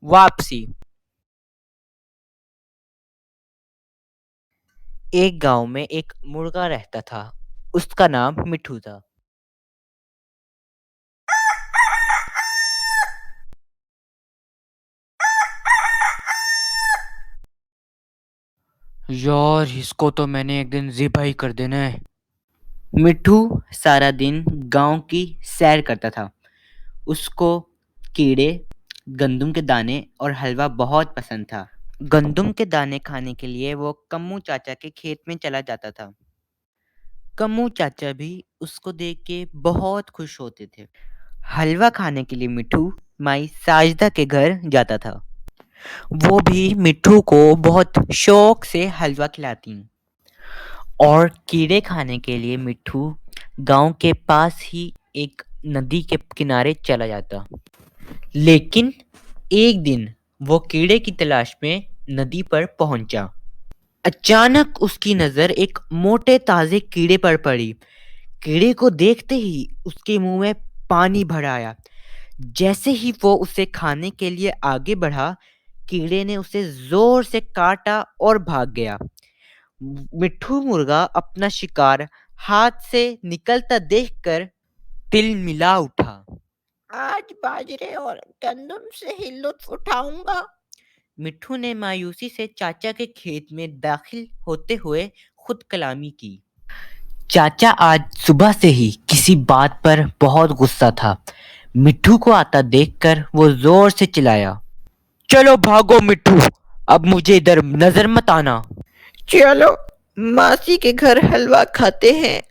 वापसी। एक गांव में एक मुर्गा रहता था। उसका नाम मिठू था। यार, इसको तो मैंने एक दिन ज़िबा ही कर देना है। मिठू सारा दिन गांव की सैर करता था। उसको कीड़े, गंदम के दाने और हलवा बहुत पसंद था। गंदम के दाने खाने के लिए वो कम्मू चाचा के खेत में चला जाता था। कम्मू चाचा भी उसको देख के बहुत खुश होते थे। हलवा खाने के लिए मिठू माई साजदा के घर जाता था। वो भी मिठू को बहुत शौक से हलवा खिलाती। और कीड़े खाने के लिए मिठू गांव के पास ही एक नदी के किनारे चला जाता। लेकिन एक दिन वो कीड़े की तलाश में नदी पर पहुंचा। अचानक उसकी नजर एक मोटे ताजे कीड़े पर पड़ी। कीड़े को देखते ही उसके मुंह में पानी भर आया। जैसे ही वो उसे खाने के लिए आगे बढ़ा, कीड़े ने उसे जोर से काटा और भाग गया। मिट्ठू मुर्गा अपना शिकार हाथ से निकलता देखकर तिल मिला उठा। आज बाजरे और गंदम से ही लुत्फ उठाऊंगा। मिट्ठू ने मायूसी से चाचा के खेत में दाखिल होते हुए खुद कलामी की। चाचा आज सुबह से ही किसी बात पर बहुत गुस्सा था। मिट्ठू को आता देखकर वो जोर से चिल्लाया, चलो भागो मिट्ठू, अब मुझे इधर नजर मत आना। चलो मासी के घर हलवा खाते हैं।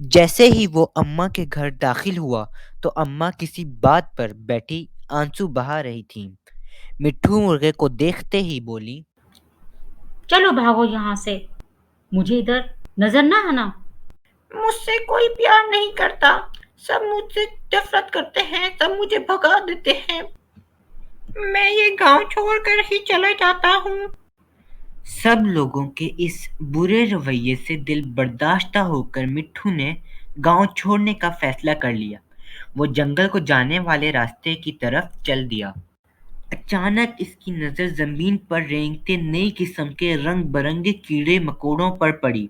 जैसे ही वो अम्मा के घर दाखिल हुआ तो अम्मा किसी बात पर बैठी आंसू बहा रही थी। मिट्ठू मुर्गे को देखते ही बोली, चलो भागो यहाँ से, मुझे इधर नजर ना आना। मुझसे कोई प्यार नहीं करता, सब मुझसे नफरत करते हैं, सब मुझे भगा देते हैं। मैं ये गांव छोड़कर ही चला जाता हूँ। सब लोगों के इस बुरे रवैये से दिल बर्दाश्ता होकर मिट्ठू ने गांव छोड़ने का फैसला कर लिया। वो जंगल को जाने वाले रास्ते की तरफ चल दिया। अचानक इसकी नजर जमीन पर रेंगते नई किस्म के रंग बिरंगे कीड़े मकोड़ों पर पड़ी।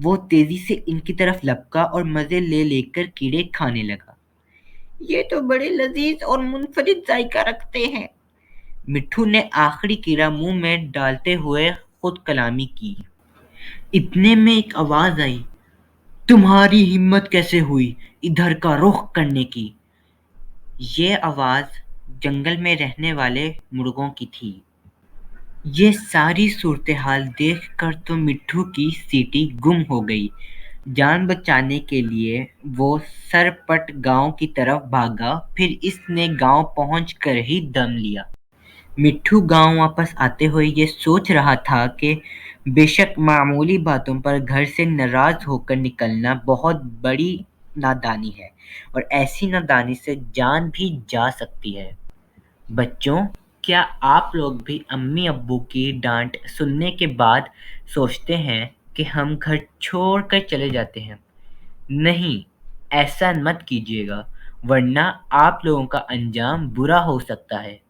वो तेजी से इनकी तरफ लपका और मजे ले लेकर कीड़े खाने लगा। ये तो बड़े लजीज और मुनफरिद जायका रखते हैं। मिट्ठू ने आखिरी कीड़ा मुंह में डालते हुए खुद कलामी की। इतने में एक आवाज आई, तुम्हारी हिम्मत कैसे हुई इधर का रुख करने की? ये आवाज जंगल में रहने वाले मुर्गों की थी। ये सारी सूरत-हाल देखकर तो मिट्ठू की सीटी गुम हो गई। जान बचाने के लिए वो सरपट गांव की तरफ भागा, फिर इसने गांव पहुंचकर ही दम लिया। मिट्ठू गांव वापस आते हुए ये सोच रहा था कि बेशक मामूली बातों पर घर से नाराज होकर निकलना बहुत बड़ी नादानी है और ऐसी नादानी से जान भी जा सकती है। बच्चों, क्या आप लोग भी अम्मी अब्बू की डांट सुनने के बाद सोचते हैं कि हम घर छोड़कर चले जाते हैं? नहीं, ऐसा मत कीजिएगा, वरना आप लोगों का अंजाम बुरा हो सकता है।